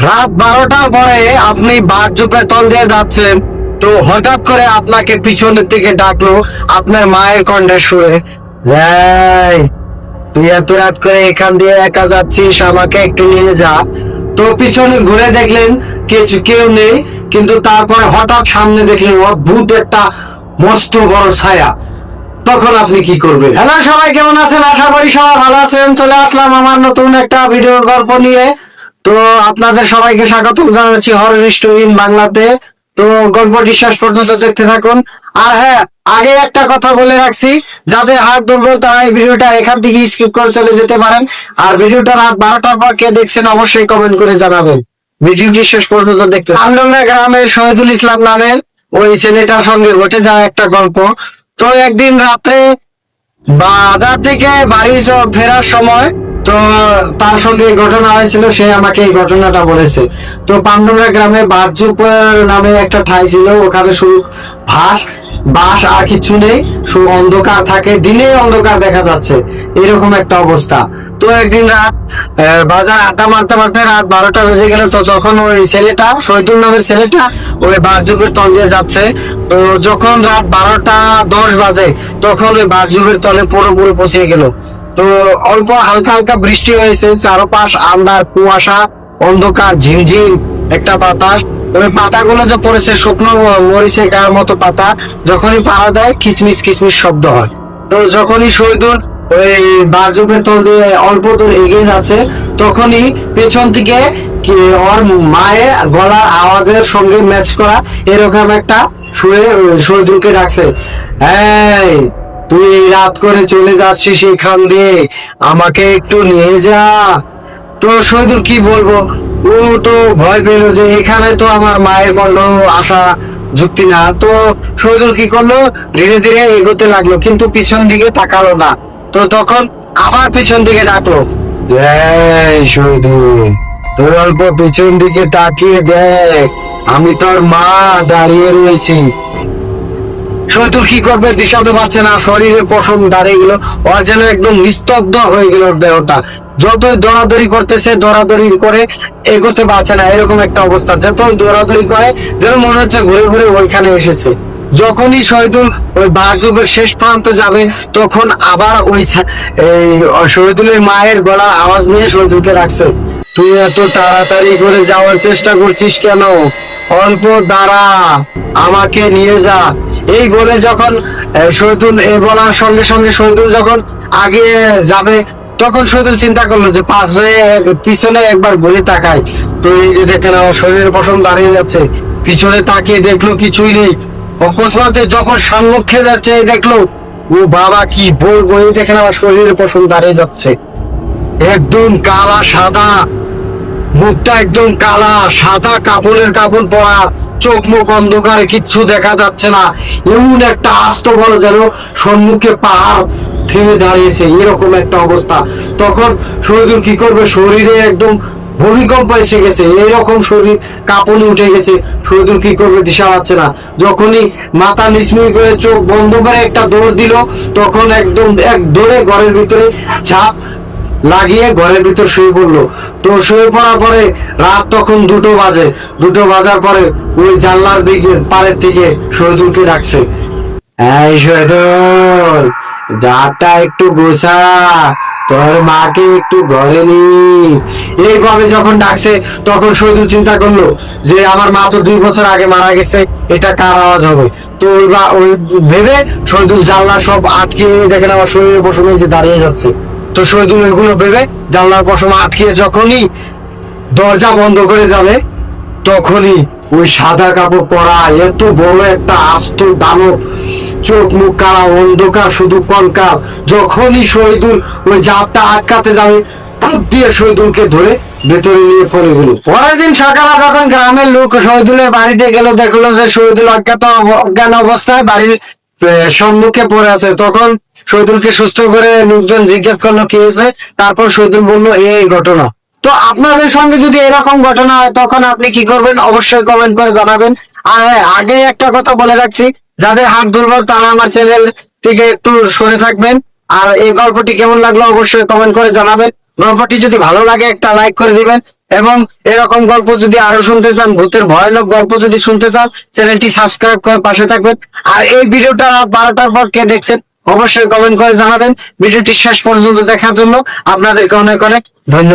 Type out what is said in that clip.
রাত 12টার পরে আপনি বাথরুমের তল দিয়ে যাচ্ছেন, তো হঠাৎ করে আপনাকে পিছনের দিকে ডাকলো আপনার মায়ের কণ্ঠে সুরে, এই তুই এত রাত করে এখান দিয়ে একা যাচ্ছিস, আমাকে একটু নিয়ে যা। তো পিছনে ঘুরে দেখলেন কেউ নেই, কিন্তু তারপরে হঠাৎ সামনে দেখলেন অদ্ভুত একটা মস্ত বড় ছায়া। তখন আপনি কি করবেন? হ্যালো সবাই, কেমন আছেন? আশা করি সবাই ভালো আছেন। চলে আসলাম আমার নতুন একটা ভিডিও গল্প নিয়ে। তো আপনাদের সবাইকে স্বাগত জানাচ্ছি হরর স্টোরি ইন বাংলাতে। তো গল্পটি শেষ পর্যন্ত দেখতে থাকুন। আর হ্যাঁ, আগে একটা কথা বলে রাখছি, যাদের হাত দুর্বল তারা এই ভিডিওটা এখান থেকে স্কিপ করে চলে যেতে পারেন। আর ভিডিওটা রাত 12টার পর কে দেখছেন অবশ্যই কমেন্ট করে জানাবেন। ভিডিওটি শেষ পর্যন্ত দেখতে। আমডাঙ্গা গ্রামের শহীদুল ইসলাম নামের ওই ছেলেটার সঙ্গে ঘটে যাওয়া একটা গল্প। তো একদিন রাত্রে বাজার থেকে বাড়ি ফেরার সময় তো তার সঙ্গে এই ঘটনা হয়েছিল, সে আমাকে এই ঘটনাটা বলেছে। তো পান্ডুরা গ্রামে বাজুপুর নামে একটা ঠাই ছিল, ওখানে শুধু বাস আর কিছু নেই, শুধু অন্ধকার থাকে, দিনে অন্ধকার দেখা যাচ্ছে, এরকম একটা অবস্থা। তো একদিন রাত বাজার আড্ডা মারতে মারতে রাত 12টা বেজে গেল। তো তখন ওই ছেলেটা, শহীদুল নামের ছেলেটা, ওই বাসযুগের তল দিয়ে যাচ্ছে। তো যখন রাত 12টা 10 বাজে তখন ওই বাসযুগের তলে পুরোপুরি পৌঁছে গেল। তো অল্প হালকা হালকা বৃষ্টি হয়েছে, চারপাশ আন্ধার, কুয়াশা, অন্ধকার, ঝিমঝিম একটা বাতাস। ওই পাতাগুলো যে পড়েছে শুকনো মরিচে গায়ের মতো পাতা, যখনই পাড়া দেয় খিচমিচ খিচমিচ শব্দ হয়। তো যখনই শহীদুল ওই বাসযুগের তল দিয়ে অল্প দূর এগিয়ে যাচ্ছে, তখনই পেছন থেকে ওর মায়ের গলার আওয়াজের সঙ্গে ম্যাচ করা এরকম একটা সুরে শহীদুলকে ডাকছে, এই তুই রাত করে চলে যাচ্ছিস এখান দিয়ে, আমাকে একটু নিয়ে যা। তো শহীদুল কি বলবো, ও তো ভয় পেল যে এখানে তো আমার মায়ের কণ্ঠ আসা যুক্তি না। তো শহীদুল কি করলো, ধীরে ধীরে এগোতে লাগলো, কিন্তু পিছন দিকে তাকালো না। তো তখন আবার পিছন দিকে ডাকলো, জয় শহীদুল, তুই অল্প পিছন দিকে তাকিয়ে দেখ, আমি তোর মা দাঁড়িয়ে রয়েছি। শহীদুল কি করবে দিশা তো পাচ্ছে না, শরীরে পশম দাঁড়িয়ে গেল, ওর যেন একদম নিস্তব্ধ হয়ে গেল দেহটা। যতই দৌড়াদৌড়ি করতেছে, দৌড়াদৌড়ি করে এগোতে পারছে না, এরকম একটা অবস্থা। যতই দৌড়াদৌড়ি করে যেন মনে হচ্ছে ঘুরে ঘুরে ওইখানে এসেছে। যখনই শহীদুল ওই বাসযুগের শেষ প্রান্ত যাবে, তখন আবার ওই শহীদুলের মায়ের গলার আওয়াজ নিয়ে শহীদুলকে রাখছে, তুই এত তাড়াতাড়ি করে যাওয়ার চেষ্টা করছিস কেন? অল্প দাঁড়া, আমাকে নিয়ে যা। এই বলে যখন শহীদুল এই বলার সঙ্গে সঙ্গে শহীদুল যখন আগে যাবে, তখন শহীদুল চিন্তা করলো যে পাশে পিছনে একবার ঘুরে তাকায়। তো এই যে দেখেন আমার শরীরের পশম দাঁড়িয়ে যাচ্ছে, পিছনে তাকিয়ে দেখলো কিছুই নেই। অকস্মাৎ যখন সম্মুখে যাচ্ছে দেখলো, ও বাবা কি বলবো, এই দেখেন আমার শরীরের পশম দাঁড়িয়ে যাচ্ছে, একদম কালা সাদা, মুখটা একদম কালা সাদা, কাপড়ের কাপড় পরা, চোখ মুখ অন্ধকারে কিচ্ছু দেখা যাচ্ছে না। এমন একটা আস্ত বড় যেন সম্মুখে পাহাড় থেমে দাঁড়িয়েছে, এরকম একটা অবস্থা। তখন শহীদুল কি করবে, শরীরে একদম ভূমিকম্প এসে গেছে, এইরকম শরীর কাঁপুনি উঠে গেছে। শহীদুল কি করবে দিশা পাচ্ছে না। যখনই মাথা নিচমিচ করে চোখ বন্ধ করে একটা দৌড় দিল, তখন একদম এক দৌড়ে ঘরের ভিতরে ঝাঁপ লাগিয়ে ঘরের ভিতর শুয়ে পড়লো। তো শুয়ে পড়ার পরে রাত তখন 2টো বাজে। 2টো বাজার পরে ওই জানলার দিকে পাড়ের থেকে শহীদুলকে ডাকছে, এই শহীদুল, যাটা একটু গোছা, তোর মাকে একটু ঘরে নি। এইভাবে যখন ডাকছে, তখন শহীদুল চিন্তা করলো যে আমার মা তো 2 বছর আগে মারা গেছে, এটা কার আওয়াজ হবে। তো ওই ভেবে শহীদুল জানলা সব আটকে, দেখেন আমার শরীরে পশমে যে দাঁড়িয়ে যাচ্ছে। তো শহীদুল এগুলো ভেবে জানলার পশম আটকে যখনই দরজা বন্ধ করে যাবে, তখনই ওই সাদা কাপড় পরা এত বড় একটা আস্ত দানব, চোখ মুখ কালা, অন্ধকার, শুধু কঙ্কাল। যখনই শহীদুল ওই জাপটা আটকাতে যাবে, তাপ দিয়ে শহীদুলকে ধরে ভেতরে নিয়ে পড়ে গেল। পরের দিন সকালে যখন গ্রামের লোক শহীদুলের বাড়িতে গেল, দেখলো যে শহীদুল অজ্ঞান অবস্থায় বাড়ির সম্মুখে পড়ে আছে। তখন শহীদুলকে সুস্থ করে লোকজন জিজ্ঞেস করলো কি হয়েছে, তারপর শহীদুল বললো এই ঘটনা। তো আপনাদের সঙ্গে যদি এরকম ঘটনা হয়, তখন আপনি কি করবেন অবশ্যই কমেন্ট করে জানাবেন। আর হ্যাঁ, আগে একটা কথা বলে রাখছি, যাদের হাত দুর্বল তারা আমার চ্যানেল থেকে একটু সরে থাকবেন। আর এই গল্পটি কেমন লাগলো অবশ্যই কমেন্ট করে জানাবেন। গল্পটি যদি ভালো লাগে একটা লাইক করে দিবেন। এবং এরকম গল্প যদি আরো শুনতে চান, ভূতের ভয়ানক গল্প যদি শুনতে চান, চ্যানেলটি সাবস্ক্রাইব করে পাশে থাকবেন। আর এই ভিডিওটা রাত 12টার পর কে দেখছেন অবশ্যই কমেন্ট করে জানাবেন। ভিডিওটি শেষ পর্যন্ত দেখার জন্য আপনাদেরকে অনেক অনেক ধন্যবাদ।